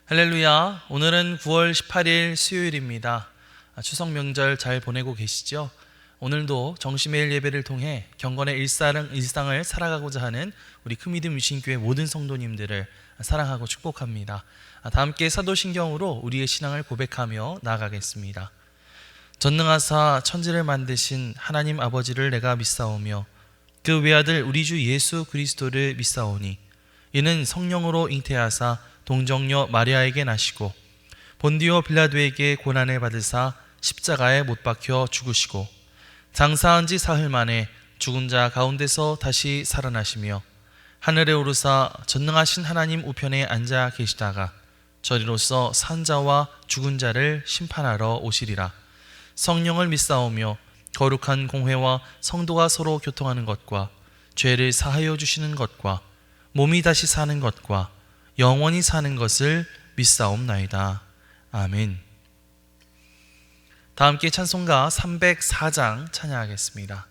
할렐루야. 오늘은 9월 18일 수요일입니다. 추석 명절 잘 보내고 계시죠? 오늘도 정시매일 예배를 통해 경건의 일상을 살아가고자 하는 우리 큰믿음 유신교회 모든 성도님들을 사랑하고 축복합니다. 다 함께 사도신경으로 우리의 신앙을 고백하며 나아가겠습니다. 전능하사 천지를 만드신 하나님 아버지를 내가 믿사오며 그 외아들 우리 주 예수 그리스도를 믿사오니 이는 성령으로 잉태하사 동정녀 마리아에게 나시고 본디오 빌라도에게 고난을 받으사 십자가에 못 박혀 죽으시고 장사한 지 사흘 만에 죽은 자 가운데서 다시 살아나시며 하늘에 오르사 전능하신 하나님 우편에 앉아 계시다가 저리로서 산 자와 죽은 자를 심판하러 오시리라. 성령을 믿사오며 거룩한 공회와 성도가 서로 교통하는 것과 죄를 사하여 주시는 것과 몸이 다시 사는 것과 영원히 사는 것을 믿사옵나이다. 아멘. 다 함께 찬송가 304장 찬양하겠습니다.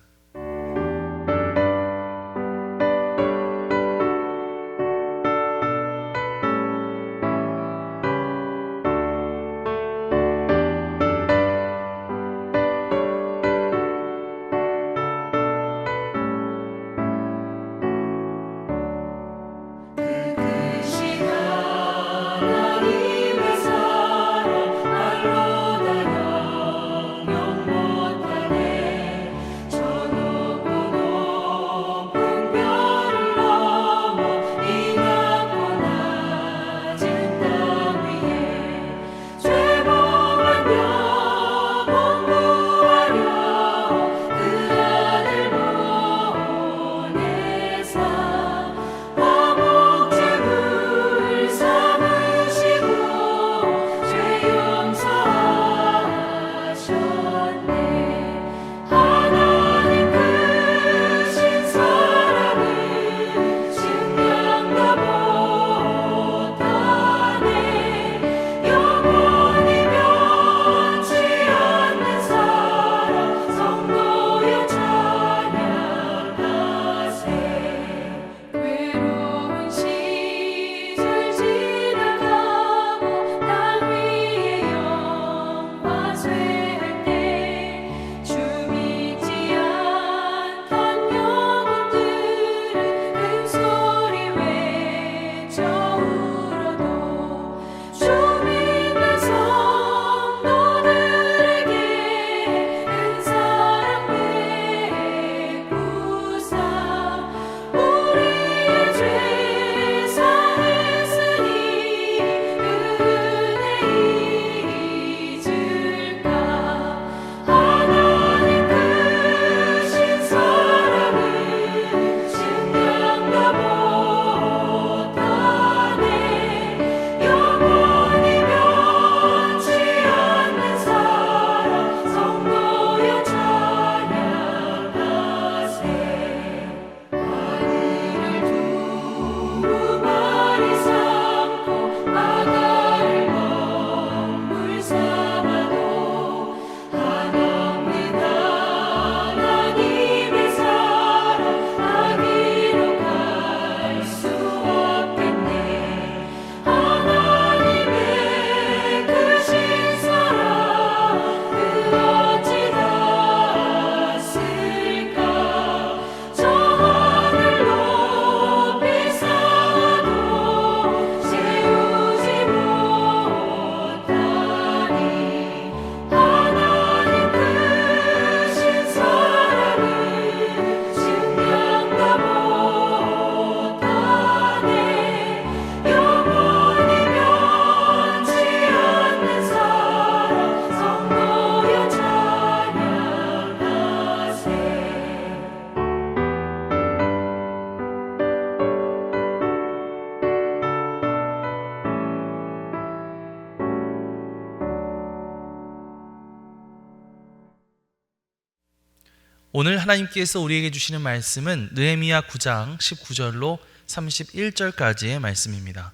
오늘 하나님께서 우리에게 주시는 말씀은 느헤미야 9장 19절로 31절까지의 말씀입니다.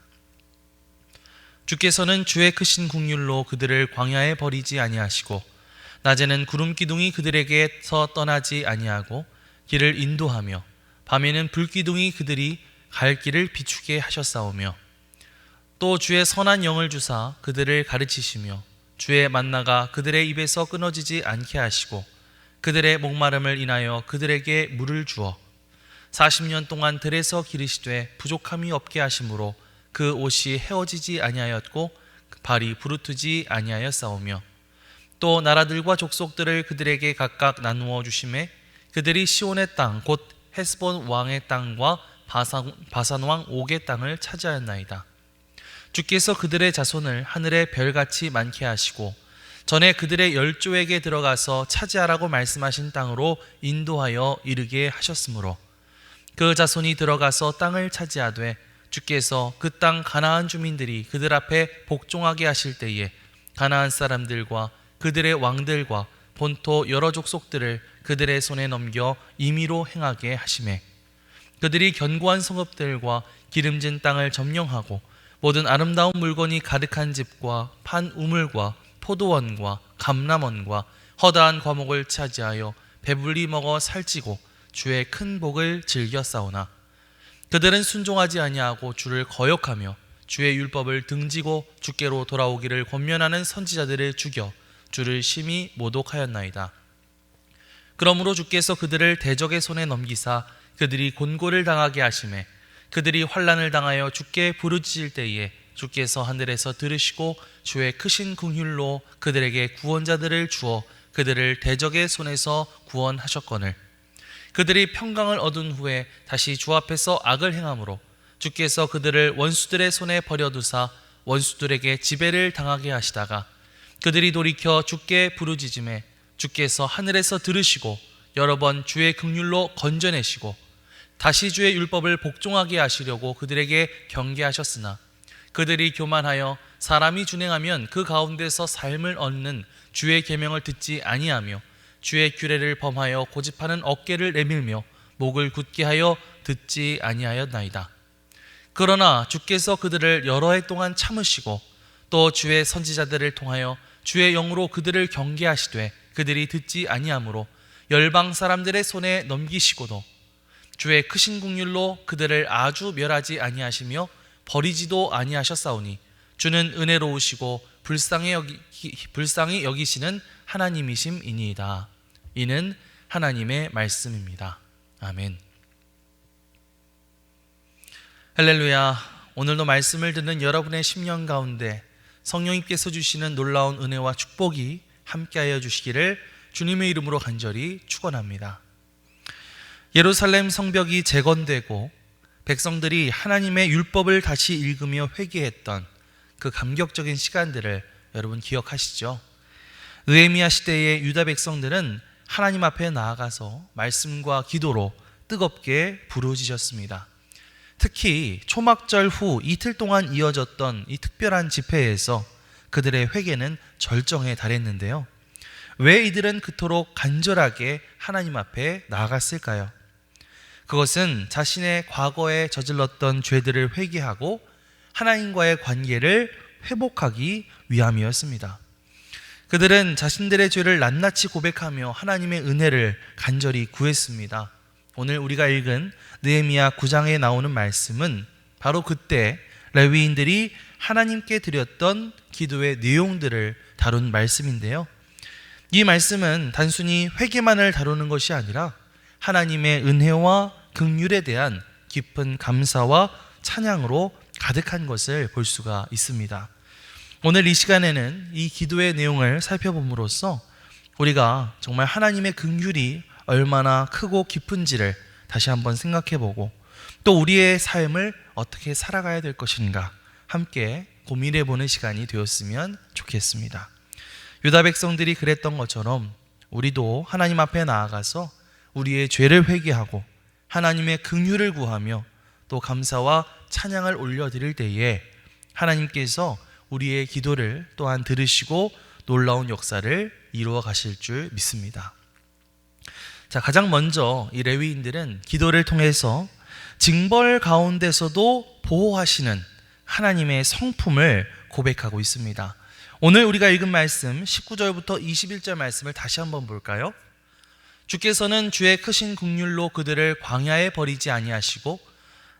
주께서는 주의 크신 국률로 그들을 광야에 버리지 아니하시고 낮에는 구름 기둥이 그들에게서 떠나지 아니하고 길을 인도하며 밤에는 불 기둥이 그들이 갈 길을 비추게 하셨사오며 또 주의 선한 영을 주사 그들을 가르치시며 주의 만나가 그들의 입에서 끊어지지 않게 하시고 그들의 목마름을 인하여 그들에게 물을 주어 40년 동안 들에서 기르시되 부족함이 없게 하심으로 그 옷이 헤어지지 아니하였고 발이 부르트지 아니하였사오며 또 나라들과 족속들을 그들에게 각각 나누어 주심에 그들이 시온의 땅 곧 헤스본 왕의 땅과 바산 왕 옥의 땅을 차지하였나이다. 주께서 그들의 자손을 하늘의 별같이 많게 하시고 전에 그들의 열조에게 들어가서 차지하라고 말씀하신 땅으로 인도하여 이르게 하셨으므로 그 자손이 들어가서 땅을 차지하되 주께서 그 땅 가나안 주민들이 그들 앞에 복종하게 하실 때에 가나안 사람들과 그들의 왕들과 본토 여러 족속들을 그들의 손에 넘겨 임의로 행하게 하시매 그들이 견고한 성읍들과 기름진 땅을 점령하고 모든 아름다운 물건이 가득한 집과 판 우물과 포도원과 감람원과 허다한 과목을 차지하여 배불리 먹어 살찌고 주의 큰 복을 즐겨 싸우나 그들은 순종하지 아니하고 주를 거역하며 주의 율법을 등지고 주께로 돌아오기를 권면하는 선지자들을 죽여 주를 심히 모독하였나이다. 그러므로 주께서 그들을 대적의 손에 넘기사 그들이 곤고를 당하게 하시매 그들이 환난을 당하여 주께 부르짖을 때에 주께서 하늘에서 들으시고 주의 크신 긍휼로 그들에게 구원자들을 주어 그들을 대적의 손에서 구원하셨거늘 그들이 평강을 얻은 후에 다시 주 앞에서 악을 행함으로 주께서 그들을 원수들의 손에 버려두사 원수들에게 지배를 당하게 하시다가 그들이 돌이켜 주께 부르짖음에 주께서 하늘에서 들으시고 여러 번 주의 긍휼로 건져내시고 다시 주의 율법을 복종하게 하시려고 그들에게 경계하셨으나 그들이 교만하여 사람이 준행하면 그 가운데서 삶을 얻는 주의 계명을 듣지 아니하며 주의 규례를 범하여 고집하는 어깨를 내밀며 목을 굳게 하여 듣지 아니하였나이다. 그러나 주께서 그들을 여러 해 동안 참으시고 또 주의 선지자들을 통하여 주의 영으로 그들을 경계하시되 그들이 듣지 아니하므로 열방 사람들의 손에 넘기시고도 주의 크신 긍휼로 그들을 아주 멸하지 아니하시며 버리지도 아니하셨사오니 주는 은혜로우시고 불쌍히 여기시는 하나님이심이니이다. 이는 하나님의 말씀입니다. 아멘. 할렐루야. 오늘도 말씀을 듣는 여러분의 심령 가운데 성령님께서 주시는 놀라운 은혜와 축복이 함께하여 주시기를 주님의 이름으로 간절히 축원합니다. 예루살렘 성벽이 재건되고 백성들이 하나님의 율법을 다시 읽으며 회개했던 그 감격적인 시간들을 여러분 기억하시죠? 느헤미야 시대의 유다 백성들은 하나님 앞에 나아가서 말씀과 기도로 뜨겁게 부르짖었습니다. 특히 초막절 후 이틀 동안 이어졌던 이 특별한 집회에서 그들의 회개는 절정에 달했는데요. 왜 이들은 그토록 간절하게 하나님 앞에 나아갔을까요? 그것은 자신의 과거에 저질렀던 죄들을 회개하고 하나님과의 관계를 회복하기 위함이었습니다. 그들은 자신들의 죄를 낱낱이 고백하며 하나님의 은혜를 간절히 구했습니다. 오늘 우리가 읽은 느헤미야 9장에 나오는 말씀은 바로 그때 레위인들이 하나님께 드렸던 기도의 내용들을 다룬 말씀인데요. 이 말씀은 단순히 회개만을 다루는 것이 아니라 하나님의 은혜와 긍휼에 대한 깊은 감사와 찬양으로 가득한 것을 볼 수가 있습니다. 오늘 이 시간에는 이 기도의 내용을 살펴봄으로써 우리가 정말 하나님의 긍휼이 얼마나 크고 깊은지를 다시 한번 생각해보고 또 우리의 삶을 어떻게 살아가야 될 것인가 함께 고민해보는 시간이 되었으면 좋겠습니다. 유다 백성들이 그랬던 것처럼 우리도 하나님 앞에 나아가서 우리의 죄를 회개하고 하나님의 긍휼을 구하며 또 감사와 찬양을 올려드릴 때에 하나님께서 우리의 기도를 또한 들으시고 놀라운 역사를 이루어 가실 줄 믿습니다. 자, 가장 먼저 이 레위인들은 기도를 통해서 징벌 가운데서도 보호하시는 하나님의 성품을 고백하고 있습니다. 오늘 우리가 읽은 말씀 19절부터 21절 말씀을 다시 한번 볼까요? 주께서는 주의 크신 긍휼로 그들을 광야에 버리지 아니하시고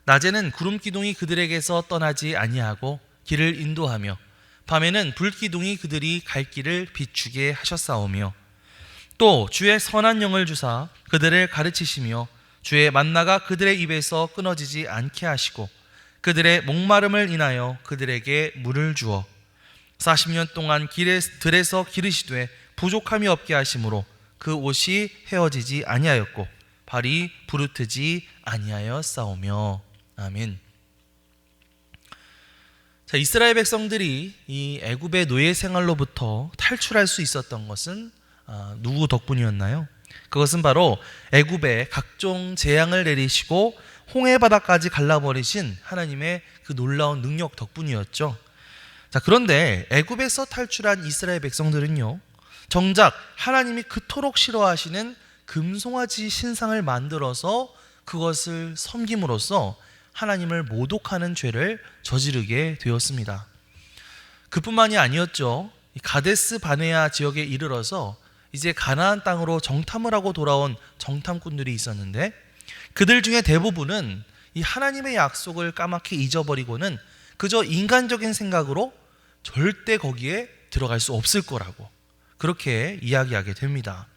낮에는 구름 기둥이 그들에게서 떠나지 아니하고 길을 인도하며 밤에는 불기둥이 그들이 갈 길을 비추게 하셨사오며 또 주의 선한 영을 주사 그들을 가르치시며 주의 만나가 그들의 입에서 끊어지지 않게 하시고 그들의 목마름을 인하여 그들에게 물을 주어 40년 동안 들에서 기르시되 부족함이 없게 하심으로 그 옷이 헤어지지 아니하였고 발이 부르트지 아니하였사오며. 아멘. 자, 이스라엘 백성들이 이 애굽의 노예 생활로부터 탈출할 수 있었던 것은 누구 덕분이었나요? 그것은 바로 애굽에 각종 재앙을 내리시고 홍해 바다까지 갈라버리신 하나님의 그 놀라운 능력 덕분이었죠. 자, 그런데 애굽에서 탈출한 이스라엘 백성들은요, 정작 하나님이 그토록 싫어하시는 금송아지 신상을 만들어서 그것을 섬김으로써 하나님을 모독하는 죄를 저지르게 되었습니다. 그뿐만이 아니었죠. 가데스 바네아 지역에 이르러서 이제 가나안 땅으로 정탐을 하고 돌아온 정탐꾼들이 있었는데 그들 중에 대부분은 이 하나님의 약속을 까맣게 잊어버리고는 그저 인간적인 생각으로 절대 거기에 들어갈 수 없을 거라고 그렇게 이야기하게 됩니다.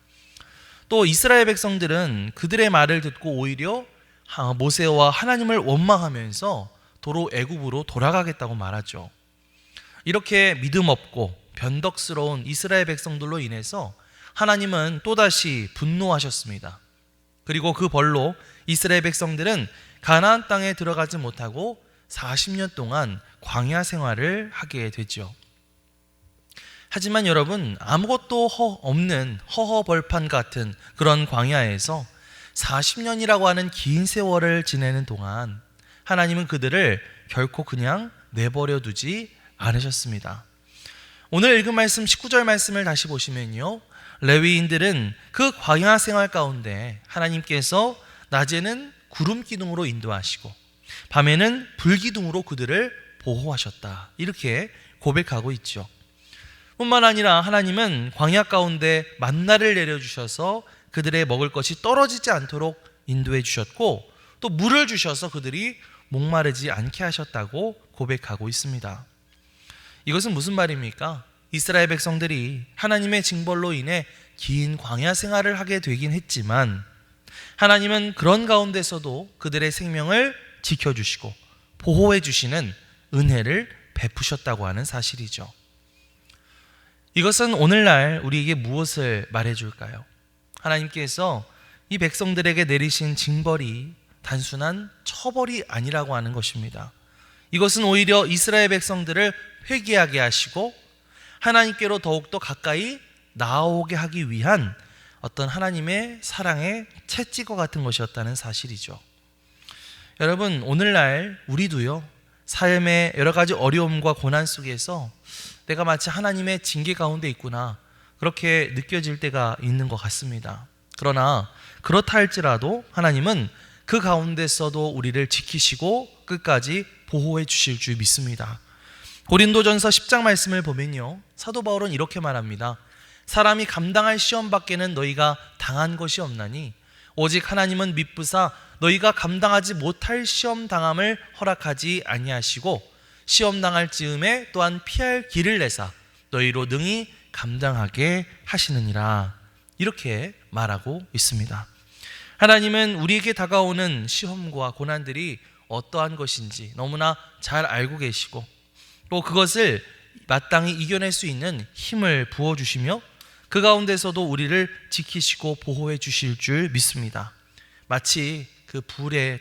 또 이스라엘 백성들은 그들의 말을 듣고 오히려 모세와 하나님을 원망하면서 도로 애굽으로 돌아가겠다고 말하죠. 이렇게 믿음 없고 변덕스러운 이스라엘 백성들로 인해서 하나님은 또다시 분노하셨습니다. 그리고 그 벌로 이스라엘 백성들은 가나안 땅에 들어가지 못하고 40년 동안 광야 생활을 하게 되죠. 하지만 여러분, 아무것도 없는 허허벌판 같은 그런 광야에서 40년이라고 하는 긴 세월을 지내는 동안 하나님은 그들을 결코 그냥 내버려 두지 않으셨습니다. 오늘 읽은 말씀 19절 말씀을 다시 보시면요, 레위인들은 그 광야 생활 가운데 하나님께서 낮에는 구름 기둥으로 인도하시고 밤에는 불기둥으로 그들을 보호하셨다, 이렇게 고백하고 있죠. 뿐만 아니라 하나님은 광야 가운데 만나를 내려주셔서 그들의 먹을 것이 떨어지지 않도록 인도해 주셨고 또 물을 주셔서 그들이 목마르지 않게 하셨다고 고백하고 있습니다. 이것은 무슨 말입니까? 이스라엘 백성들이 하나님의 징벌로 인해 긴 광야 생활을 하게 되긴 했지만 하나님은 그런 가운데서도 그들의 생명을 지켜주시고 보호해 주시는 은혜를 베푸셨다고 하는 사실이죠. 이것은 오늘날 우리에게 무엇을 말해줄까요? 하나님께서 이 백성들에게 내리신 징벌이 단순한 처벌이 아니라고 하는 것입니다. 이것은 오히려 이스라엘 백성들을 회개하게 하시고 하나님께로 더욱더 가까이 나아오게 하기 위한 어떤 하나님의 사랑의 채찍과 같은 것이었다는 사실이죠. 여러분, 오늘날 우리도요, 삶의 여러 가지 어려움과 고난 속에서 내가 마치 하나님의 징계 가운데 있구나, 그렇게 느껴질 때가 있는 것 같습니다. 그러나 그렇다 할지라도 하나님은 그 가운데서도 우리를 지키시고 끝까지 보호해 주실 줄 믿습니다. 고린도전서 10장 말씀을 보면요, 사도 바울은 이렇게 말합니다. 사람이 감당할 시험 밖에는 너희가 당한 것이 없나니 오직 하나님은 미쁘사 너희가 감당하지 못할 시험 당함을 허락하지 아니하시고 시험 당할 즈음에 또한 피할 길을 내사 너희로 능히 감당하게 하시느니라, 이렇게 말하고 있습니다. 하나님은 우리에게 다가오는 시험과 고난들이 어떠한 것인지 너무나 잘 알고 계시고 또 그것을 마땅히 이겨낼 수 있는 힘을 부어주시며 그 가운데서도 우리를 지키시고 보호해 주실 줄 믿습니다. 마치 그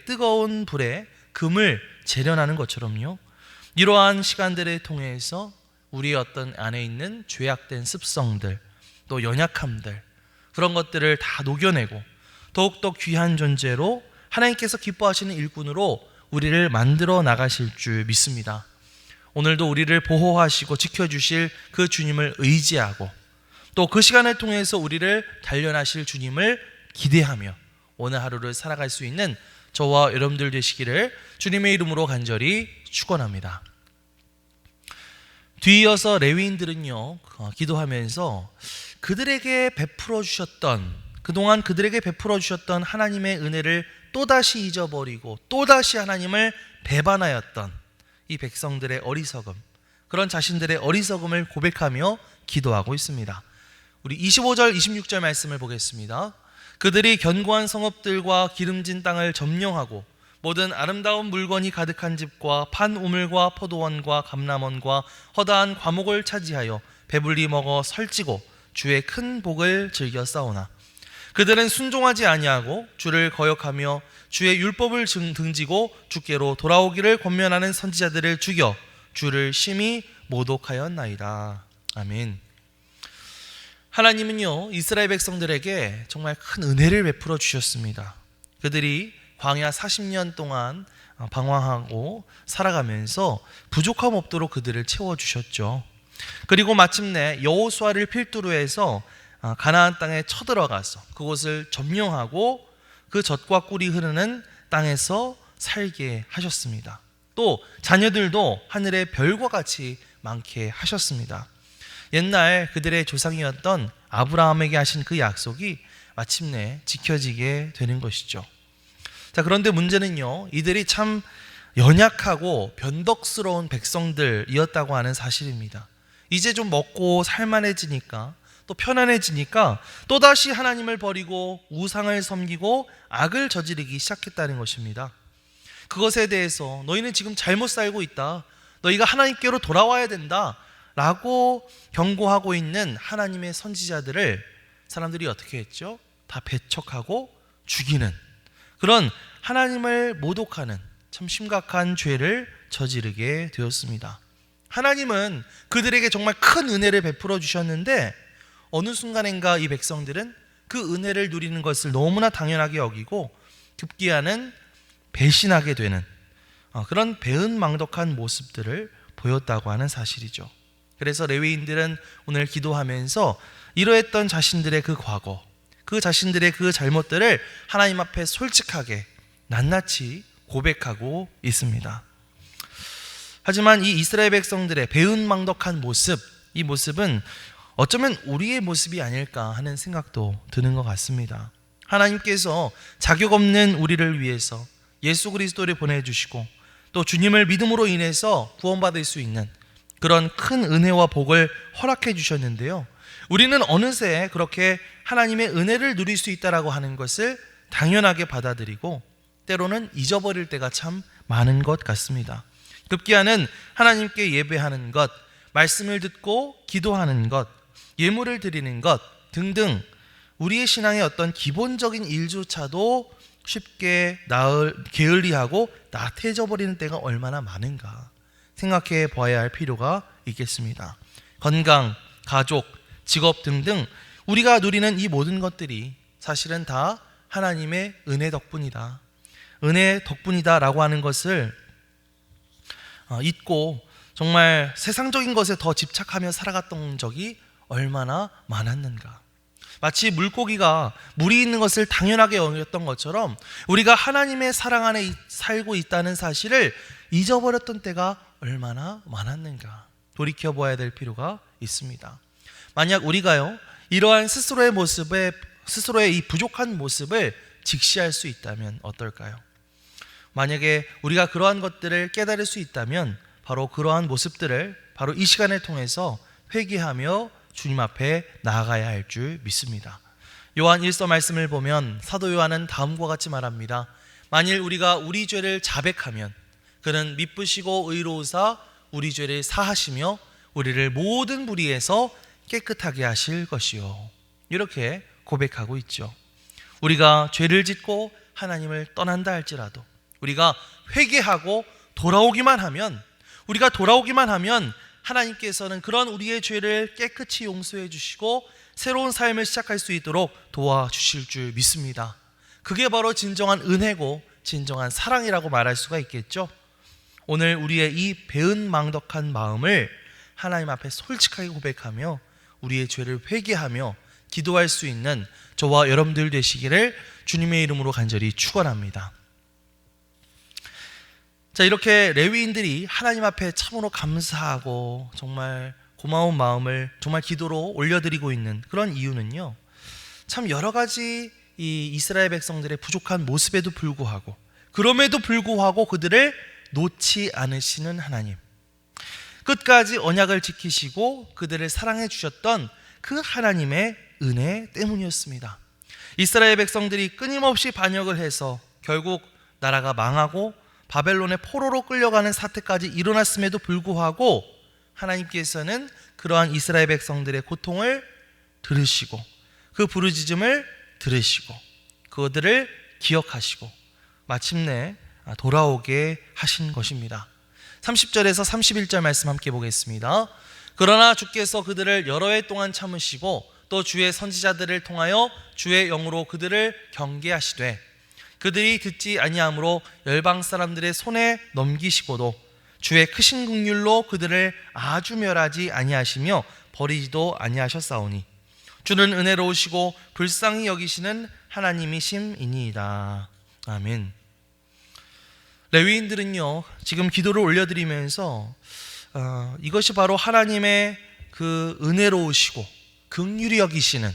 뜨거운 불에 금을 재련하는 것처럼요, 이러한 시간들을 통해서 우리의 어떤 안에 있는 죄악된 습성들, 또 연약함들, 그런 것들을 다 녹여내고 더욱더 귀한 존재로 하나님께서 기뻐하시는 일꾼으로 우리를 만들어 나가실 줄 믿습니다. 오늘도 우리를 보호하시고 지켜주실 그 주님을 의지하고 또 그 시간을 통해서 우리를 단련하실 주님을 기대하며 오늘 하루를 살아갈 수 있는 저와 여러분들 되시기를 주님의 이름으로 간절히 축원합니다. 뒤이어서 레위인들은요, 기도하면서 그들에게 베풀어 주셨던, 그동안 그들에게 베풀어 주셨던 하나님의 은혜를 또다시 잊어버리고 또다시 하나님을 배반하였던 이 백성들의 어리석음, 그런 자신들의 어리석음을 고백하며 기도하고 있습니다. 우리 25절 26절 말씀을 보겠습니다. 그들이 견고한 성읍들과 기름진 땅을 점령하고 모든 아름다운 물건이 가득한 집과 판 우물과 포도원과 감람원과 허다한 과목을 차지하여 배불리 먹어 설치고 주의 큰 복을 즐겨 싸우나 그들은 순종하지 아니하고 주를 거역하며 주의 율법을 등지고 주께로 돌아오기를 권면하는 선지자들을 죽여 주를 심히 모독하였나이다. 아멘. 하나님은요, 이스라엘 백성들에게 정말 큰 은혜를 베풀어 주셨습니다. 그들이 광야 40년 동안 방황하고 살아가면서 부족함 없도록 그들을 채워주셨죠. 그리고 마침내 여호수아를 필두로 해서 가나안 땅에 쳐들어가서 그곳을 점령하고 그 젖과 꿀이 흐르는 땅에서 살게 하셨습니다. 또 자녀들도 하늘의 별과 같이 많게 하셨습니다. 옛날 그들의 조상이었던 아브라함에게 하신 그 약속이 마침내 지켜지게 되는 것이죠. 자, 그런데 문제는요, 이들이 참 연약하고 변덕스러운 백성들이었다고 하는 사실입니다. 이제 좀 먹고 살만해지니까, 또 편안해지니까 또다시 하나님을 버리고 우상을 섬기고 악을 저지르기 시작했다는 것입니다. 그것에 대해서 너희는 지금 잘못 살고 있다, 너희가 하나님께로 돌아와야 된다 라고 경고하고 있는 하나님의 선지자들을 사람들이 어떻게 했죠? 다 배척하고 죽이는, 그런 하나님을 모독하는 참 심각한 죄를 저지르게 되었습니다. 하나님은 그들에게 정말 큰 은혜를 베풀어 주셨는데 어느 순간인가 이 백성들은 그 은혜를 누리는 것을 너무나 당연하게 여기고 급기야는 배신하게 되는 그런 배은망덕한 모습들을 보였다고 하는 사실이죠. 그래서 레위인들은 오늘 기도하면서 이러했던 자신들의 그 과거, 그 자신들의 그 잘못들을 하나님 앞에 솔직하게 낱낱이 고백하고 있습니다. 하지만 이 이스라엘 백성들의 배은망덕한 모습, 이 모습은 어쩌면 우리의 모습이 아닐까 하는 생각도 드는 것 같습니다. 하나님께서 자격 없는 우리를 위해서 예수 그리스도를 보내주시고 또 주님을 믿음으로 인해서 구원받을 수 있는 그런 큰 은혜와 복을 허락해 주셨는데요, 우리는 어느새 그렇게 하나님의 은혜를 누릴 수 있다라고 하는 것을 당연하게 받아들이고 때로는 잊어버릴 때가 참 많은 것 같습니다. 급기야는 하나님께 예배하는 것, 말씀을 듣고 기도하는 것, 예물을 드리는 것 등등 우리의 신앙의 어떤 기본적인 일조차도 쉽게 게을리하고 나태해져 버리는 때가 얼마나 많은가 생각해 보아야 할 필요가 있겠습니다. 건강, 가족, 직업 등등 우리가 누리는 이 모든 것들이 사실은 다 하나님의 은혜 덕분이다, 은혜 덕분이다 라고 하는 것을 잊고 정말 세상적인 것에 더 집착하며 살아갔던 적이 얼마나 많았는가. 마치 물고기가 물이 있는 것을 당연하게 여겼던 것처럼 우리가 하나님의 사랑 안에 살고 있다는 사실을 잊어버렸던 때가 얼마나 많았는가 돌이켜보아야 될 필요가 있습니다. 만약 우리가요, 이러한 스스로의 이 부족한 모습을 직시할 수 있다면 어떨까요? 만약에 우리가 그러한 것들을 깨달을 수 있다면 바로 그러한 모습들을 바로 이 시간을 통해서 회개하며 주님 앞에 나아가야 할 줄 믿습니다. 요한 1서 말씀을 보면 사도 요한은 다음과 같이 말합니다. 만일 우리가 우리 죄를 자백하면 그는 미쁘시고 의로우사 우리 죄를 사하시며 우리를 모든 불의에서 깨끗하게 하실 것이요. 이렇게 고백하고 있죠. 우리가 죄를 짓고 하나님을 떠난다 할지라도 우리가 회개하고 돌아오기만 하면, 우리가 돌아오기만 하면 하나님께서는 그런 우리의 죄를 깨끗이 용서해 주시고 새로운 삶을 시작할 수 있도록 도와주실 줄 믿습니다. 그게 바로 진정한 은혜고 진정한 사랑이라고 말할 수가 있겠죠. 오늘 우리의 이 배은망덕한 마음을 하나님 앞에 솔직하게 고백하며 우리의 죄를 회개하며 기도할 수 있는 저와 여러분들 되시기를 주님의 이름으로 간절히 축원합니다. 자, 이렇게 레위인들이 하나님 앞에 참으로 감사하고 정말 고마운 마음을 정말 기도로 올려드리고 있는 그런 이유는요, 참 여러 가지 이 이스라엘 백성들의 부족한 모습에도 불구하고 그럼에도 불구하고 그들을 놓지 않으시는 하나님, 끝까지 언약을 지키시고 그들을 사랑해 주셨던 그 하나님의 은혜 때문이었습니다. 이스라엘 백성들이 끊임없이 반역을 해서 결국 나라가 망하고 바벨론의 포로로 끌려가는 사태까지 일어났음에도 불구하고 하나님께서는 그러한 이스라엘 백성들의 고통을 들으시고 그 부르짖음을 들으시고 그들을 기억하시고 마침내 돌아오게 하신 것입니다. 30절에서 31절 말씀 함께 보겠습니다. 그러나 주께서 그들을 여러 해 동안 참으시고 또 주의 선지자들을 통하여 주의 영으로 그들을 경계하시되 그들이 듣지 아니함으로 열방 사람들의 손에 넘기시고도 주의 크신 긍휼로 그들을 아주 멸하지 아니하시며 버리지도 아니하셨사오니 주는 은혜로우시고 불쌍히 여기시는 하나님이심이니이다. 아멘. 레위인들은요, 지금 기도를 올려드리면서 이것이 바로 하나님의 그 은혜로우시고 긍휼히 여기시는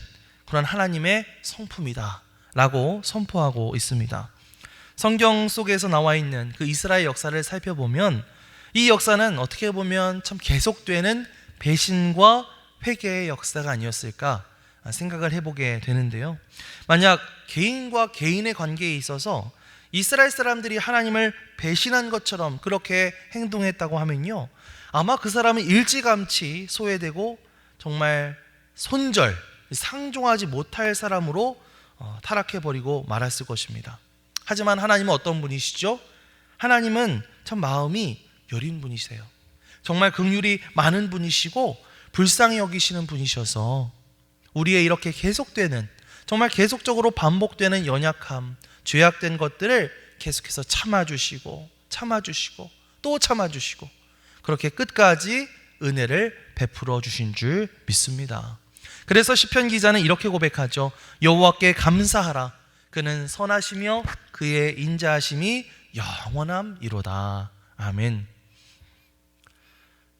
그런 하나님의 성품이다 라고 선포하고 있습니다. 성경 속에서 나와 있는 그 이스라엘 역사를 살펴보면 이 역사는 어떻게 보면 참 계속되는 배신과 회개의 역사가 아니었을까 생각을 해보게 되는데요. 만약 개인과 개인의 관계에 있어서 이스라엘 사람들이 하나님을 배신한 것처럼 그렇게 행동했다고 하면요, 아마 그 사람은 일찌감치 소외되고 정말 손절, 상종하지 못할 사람으로 타락해버리고 말았을 것입니다. 하지만 하나님은 어떤 분이시죠? 하나님은 참 마음이 여린 분이세요. 정말 긍휼이 많은 분이시고 불쌍히 여기시는 분이셔서 우리의 이렇게 계속되는, 정말 계속적으로 반복되는 연약함, 죄악된 것들을 계속해서 참아주시고 또 참아주시고 그렇게 끝까지 은혜를 베풀어 주신 줄 믿습니다. 그래서 시편 기자는 이렇게 고백하죠. 여호와께 감사하라. 그는 선하시며 그의 인자하심이 영원함이로다. 아멘.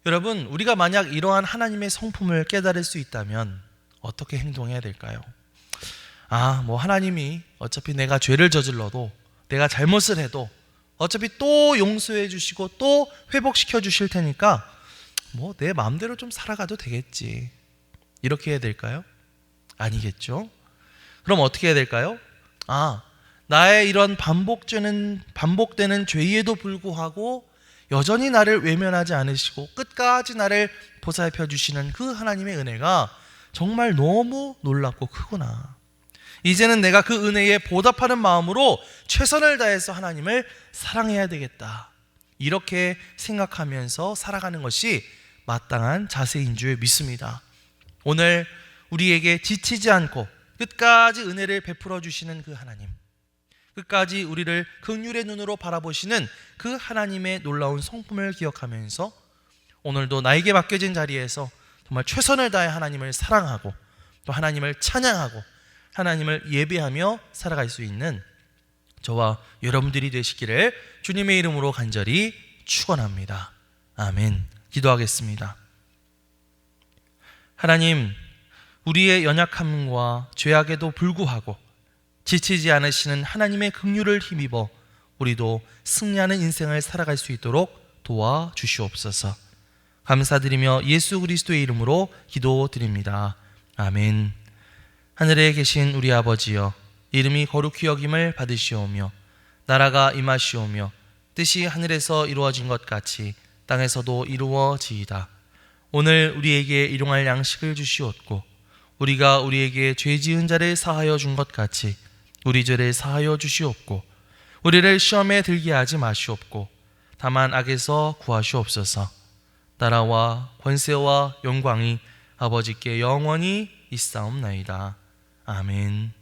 여러분, 우리가 만약 이러한 하나님의 성품을 깨달을 수 있다면 어떻게 행동해야 될까요? 하나님이 어차피 내가 죄를 저질러도, 내가 잘못을 해도 어차피 또 용서해 주시고 또 회복시켜 주실 테니까 내 마음대로 좀 살아가도 되겠지, 이렇게 해야 될까요? 아니겠죠? 그럼 어떻게 해야 될까요? 나의 이런 반복되는 죄에도 불구하고 여전히 나를 외면하지 않으시고 끝까지 나를 보살펴 주시는 그 하나님의 은혜가 정말 너무 놀랍고 크구나. 이제는 내가 그 은혜에 보답하는 마음으로 최선을 다해서 하나님을 사랑해야 되겠다, 이렇게 생각하면서 살아가는 것이 마땅한 자세인 줄 믿습니다. 오늘 우리에게 지치지 않고 끝까지 은혜를 베풀어 주시는 그 하나님, 끝까지 우리를 긍휼의 눈으로 바라보시는 그 하나님의 놀라운 성품을 기억하면서 오늘도 나에게 맡겨진 자리에서 정말 최선을 다해 하나님을 사랑하고 또 하나님을 찬양하고 하나님을 예배하며 살아갈 수 있는 저와 여러분들이 되시기를 주님의 이름으로 간절히 축원합니다. 아멘. 기도하겠습니다. 하나님, 우리의 연약함과 죄악에도 불구하고 지치지 않으시는 하나님의 긍휼을 힘입어 우리도 승리하는 인생을 살아갈 수 있도록 도와주시옵소서. 감사드리며 예수 그리스도의 이름으로 기도드립니다. 아멘. 하늘에 계신 우리 아버지여, 이름이 거룩히 여김을 받으시오며 나라가 임하시오며 뜻이 하늘에서 이루어진 것 같이 땅에서도 이루어지이다. 오늘 우리에게 일용할 양식을 주시옵고 우리가 우리에게 죄 지은 자를 사하여 준 것 같이 우리 죄를 사하여 주시옵고 우리를 시험에 들게 하지 마시옵고 다만 악에서 구하시옵소서. 나라와 권세와 영광이 아버지께 영원히 있사옵나이다. 아멘.